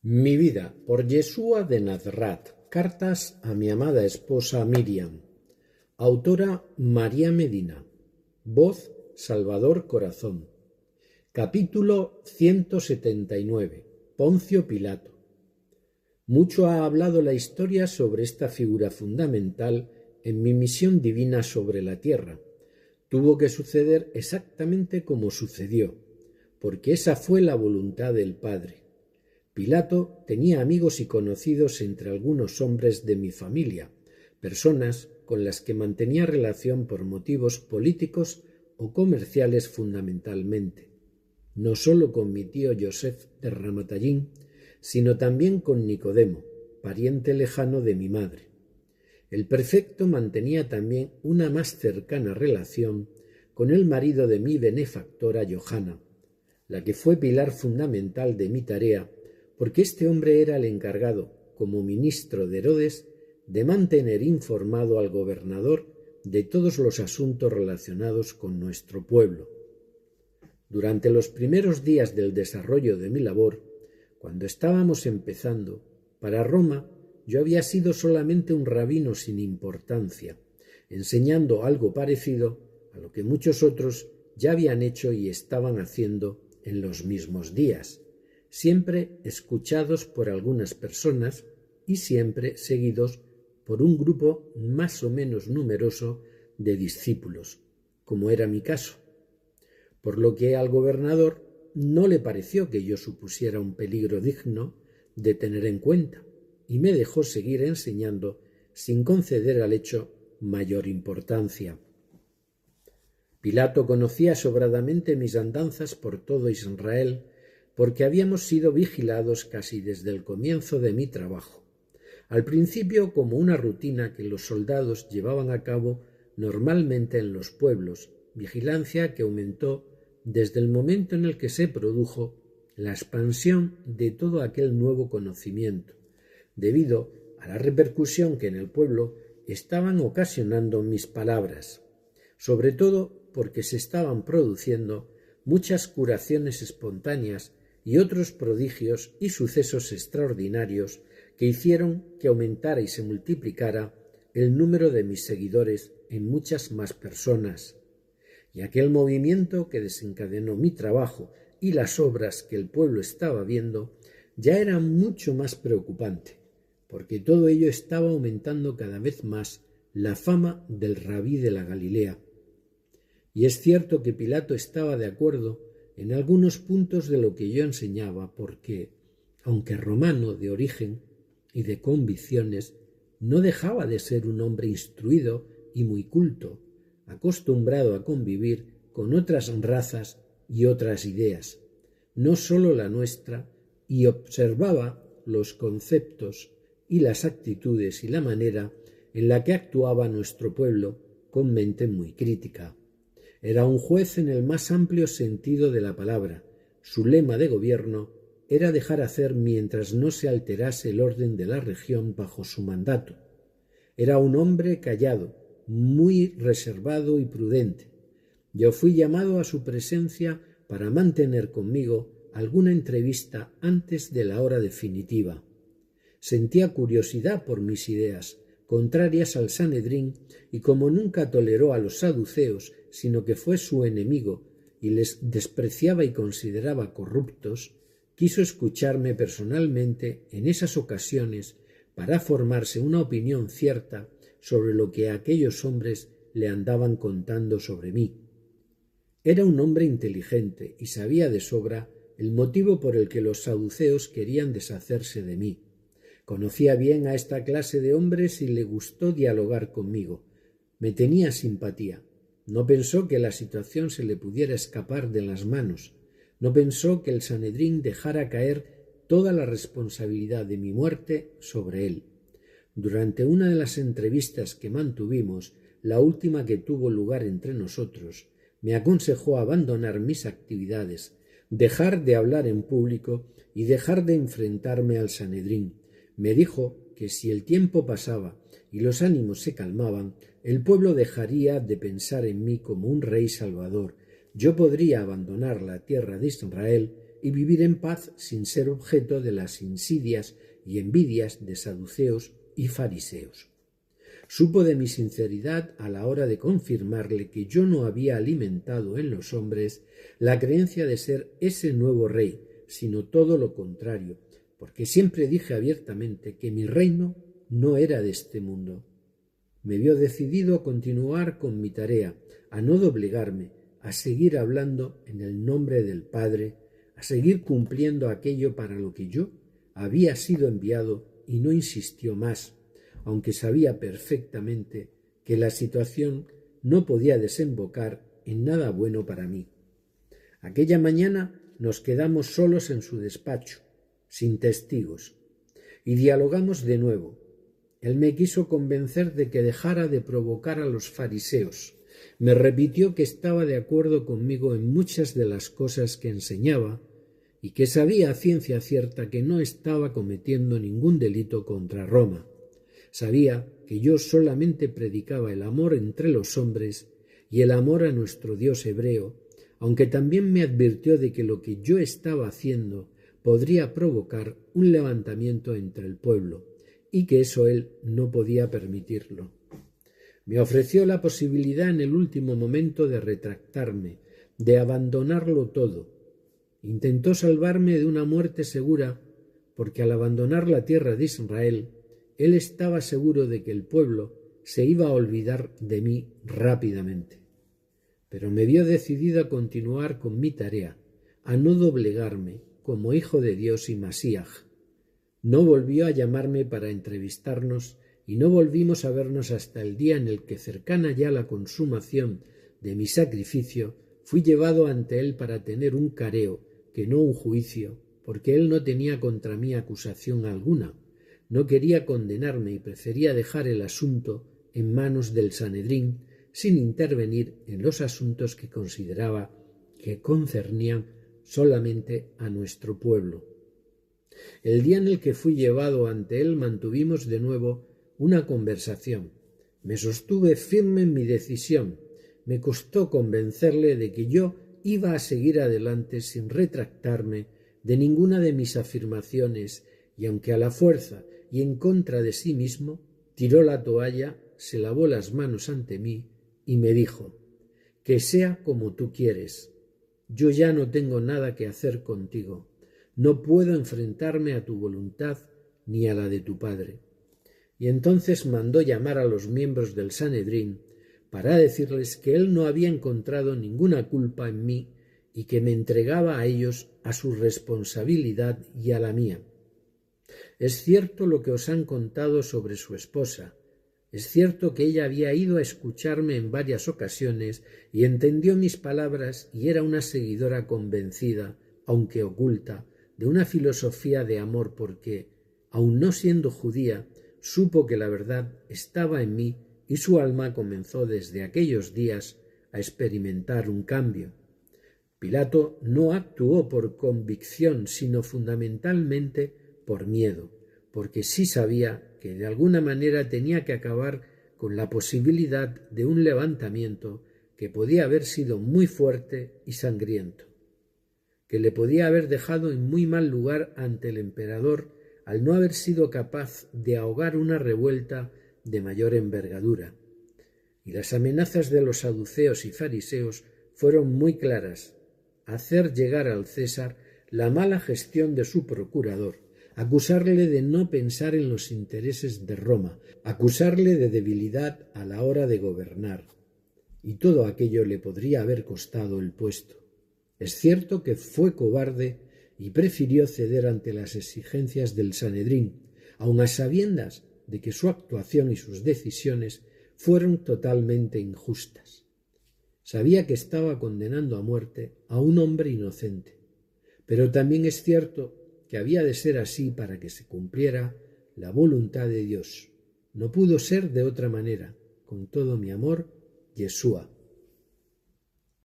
Mi vida, por Yeshua de Nazrat. Cartas a mi amada esposa Miriam. Autora María Medina. Voz Salvador Corazón. Capítulo 179. Poncio Pilato. Mucho ha hablado la historia sobre esta figura fundamental en mi misión divina sobre la tierra. Tuvo que suceder exactamente como sucedió, porque esa fue la voluntad del Padre. Pilato tenía amigos y conocidos entre algunos hombres de mi familia, personas con las que mantenía relación por motivos políticos o comerciales fundamentalmente, no sólo con mi tío Yosef de Ramatayín, sino también con Nicodemo, pariente lejano de mi madre. El prefecto mantenía también una más cercana relación con el marido de mi benefactora Johanna, la que fue pilar fundamental de mi tarea, porque este hombre era el encargado, como ministro de Herodes, de mantener informado al gobernador de todos los asuntos relacionados con nuestro pueblo. Durante los primeros días del desarrollo de mi labor, cuando estábamos empezando, para Roma yo había sido solamente un rabino sin importancia, enseñando algo parecido a lo que muchos otros ya habían hecho y estaban haciendo en los mismos días, siempre escuchados por algunas personas y siempre seguidos por un grupo más o menos numeroso de discípulos, como era mi caso, por lo que al gobernador no le pareció que yo supusiera un peligro digno de tener en cuenta y me dejó seguir enseñando sin conceder al hecho mayor importancia. Pilato conocía sobradamente mis andanzas por todo Israel, porque habíamos sido vigilados casi desde el comienzo de mi trabajo, al principio como una rutina que los soldados llevaban a cabo normalmente en los pueblos, vigilancia que aumentó desde el momento en el que se produjo la expansión de todo aquel nuevo conocimiento, debido a la repercusión que en el pueblo estaban ocasionando mis palabras, sobre todo porque se estaban produciendo muchas curaciones espontáneas y otros prodigios y sucesos extraordinarios que hicieron que aumentara y se multiplicara el número de mis seguidores en muchas más personas. Y aquel movimiento que desencadenó mi trabajo y las obras que el pueblo estaba viendo ya era mucho más preocupante, porque todo ello estaba aumentando cada vez más la fama del rabí de la Galilea. Y es cierto que Pilato estaba de acuerdo en algunos puntos de lo que yo enseñaba, porque, aunque romano de origen y de convicciones, no dejaba de ser un hombre instruido y muy culto, acostumbrado a convivir con otras razas y otras ideas, no sólo la nuestra, y observaba los conceptos y las actitudes y la manera en la que actuaba nuestro pueblo con mente muy crítica. Era un juez en el más amplio sentido de la palabra. Su lema de gobierno era dejar hacer mientras no se alterase el orden de la región bajo su mandato. Era un hombre callado, muy reservado y prudente. Yo fui llamado a su presencia para mantener conmigo alguna entrevista antes de la hora definitiva. Sentía curiosidad por mis ideas, contrarias al Sanedrín, y como nunca toleró a los saduceos, sino que fue su enemigo y les despreciaba y consideraba corruptos, quiso escucharme personalmente en esas ocasiones para formarse una opinión cierta sobre lo que aquellos hombres le andaban contando sobre mí. Era un hombre inteligente y sabía de sobra el motivo por el que los saduceos querían deshacerse de mí. Conocía bien a esta clase de hombres y le gustó dialogar conmigo. Me tenía simpatía. No pensó que la situación se le pudiera escapar de las manos. No pensó que el Sanedrín dejara caer toda la responsabilidad de mi muerte sobre él. Durante una de las entrevistas que mantuvimos, la última que tuvo lugar entre nosotros, me aconsejó abandonar mis actividades, dejar de hablar en público y dejar de enfrentarme al Sanedrín. Me dijo que si el tiempo pasaba y los ánimos se calmaban, el pueblo dejaría de pensar en mí como un rey salvador. Yo podría abandonar la tierra de Israel y vivir en paz sin ser objeto de las insidias y envidias de saduceos y fariseos. Supo de mi sinceridad a la hora de confirmarle que yo no había alimentado en los hombres la creencia de ser ese nuevo rey, sino todo lo contrario, porque siempre dije abiertamente que mi reino no era de este mundo. Me vio decidido a continuar con mi tarea, a no doblegarme, a seguir hablando en el nombre del Padre, a seguir cumpliendo aquello para lo que yo había sido enviado, y no insistió más, aunque sabía perfectamente que la situación no podía desembocar en nada bueno para mí. Aquella mañana nos quedamos solos en su despacho, sin testigos, y dialogamos de nuevo. Él me quiso convencer de que dejara de provocar a los fariseos. Me repitió que estaba de acuerdo conmigo en muchas de las cosas que enseñaba y que sabía a ciencia cierta que no estaba cometiendo ningún delito contra Roma. Sabía que yo solamente predicaba el amor entre los hombres y el amor a nuestro Dios hebreo, aunque también me advirtió de que lo que yo estaba haciendo podría provocar un levantamiento entre el pueblo, y que eso él no podía permitirlo. Me ofreció la posibilidad en el último momento de retractarme, de abandonarlo todo. Intentó salvarme de una muerte segura, porque al abandonar la tierra de Israel, él estaba seguro de que el pueblo se iba a olvidar de mí rápidamente. Pero me vio decidido a continuar con mi tarea, a no doblegarme como hijo de Dios y Masías. No volvió a llamarme para entrevistarnos y no volvimos a vernos hasta el día en el que, cercana ya la consumación de mi sacrificio, fui llevado ante él para tener un careo, que no un juicio, porque él no tenía contra mí acusación alguna. No quería condenarme y prefería dejar el asunto en manos del Sanedrín, sin intervenir en los asuntos que consideraba que concernían solamente a nuestro pueblo. El día en el que fui llevado ante él mantuvimos de nuevo una conversación. Me sostuve firme en mi decisión. Me costó convencerle de que yo iba a seguir adelante sin retractarme de ninguna de mis afirmaciones, y aunque a la fuerza y en contra de sí mismo, tiró la toalla, se lavó las manos ante mí y me dijo: «Que sea como tú quieres. Yo ya no tengo nada que hacer contigo. No puedo enfrentarme a tu voluntad ni a la de tu padre». Y entonces mandó llamar a los miembros del Sanedrín para decirles que él no había encontrado ninguna culpa en mí y que me entregaba a ellos a su responsabilidad y a la mía. Es cierto lo que os han contado sobre su esposa. Es cierto que ella había ido a escucharme en varias ocasiones y entendió mis palabras y era una seguidora convencida, aunque oculta, de una filosofía de amor porque, aun no siendo judía, supo que la verdad estaba en mí y su alma comenzó desde aquellos días a experimentar un cambio. Pilato no actuó por convicción, sino fundamentalmente por miedo, porque sí sabía que de alguna manera tenía que acabar con la posibilidad de un levantamiento que podía haber sido muy fuerte y sangriento, que le podía haber dejado en muy mal lugar ante el emperador al no haber sido capaz de ahogar una revuelta de mayor envergadura. Y las amenazas de los saduceos y fariseos fueron muy claras: hacer llegar al César la mala gestión de su procurador, acusarle de no pensar en los intereses de Roma, acusarle de debilidad a la hora de gobernar. Y todo aquello le podría haber costado el puesto. Es cierto que fue cobarde y prefirió ceder ante las exigencias del Sanedrín, aun a sabiendas de que su actuación y sus decisiones fueron totalmente injustas. Sabía que estaba condenando a muerte a un hombre inocente, pero también es cierto que había de ser así para que se cumpliera la voluntad de Dios. No pudo ser de otra manera. Con todo mi amor, Yeshua.